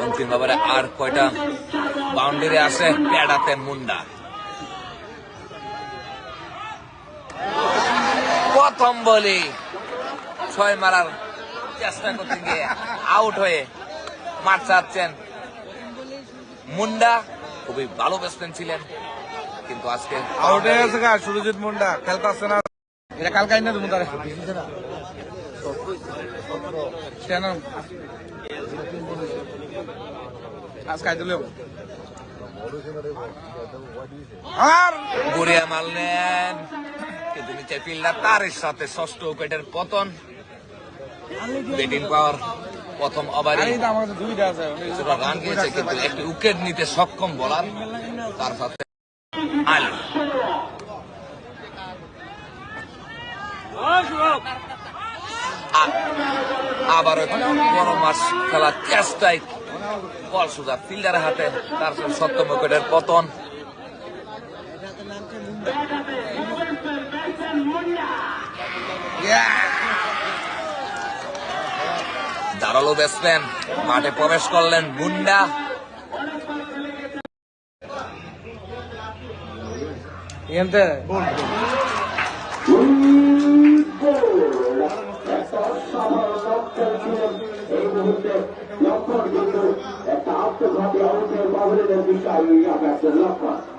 অন্তিম ওভারে আর কয়টা বাউন্ডারি আসে পেডাতে মুন্ডা। প্রথম বলি 6 মারার চেষ্টা করতে গিয়ে আউট হয়ে মাঠ ছাড়ছেন মুন্ডা। খুবই ভালো ব্যাটসম্যান ছিলেন, কিন্তু আজকে আউট হয়ে গেছে সুরজিৎ মুন্ডা, খেলতে আসছে না। এটা কালকাই না তুমি তারা আর গড়িয়া মারলেন, কিন্তু নিচে ফিল্ডার তার সাথে ষষ্ঠ উইকেটের পতন। ব্যাটিং পাওয়ার প্রথম ওভারে রান নিয়েছে, কিন্তু একটি উইকেট নিতে সক্ষম বলার, তার সাথে আলী। আবারও বড় মাস খেলার চেষ্টায় বল সোজা ফিল্ডারের হাতে, তার সপ্তম উইকেটের পতন। দাঁড়ালো ব্যাটসম্যান মাঠে প্রবেশ করলেন মুন্ডা। একটা আত্মঘাতী আউটের বাবুলের বিষয় লক্ষণ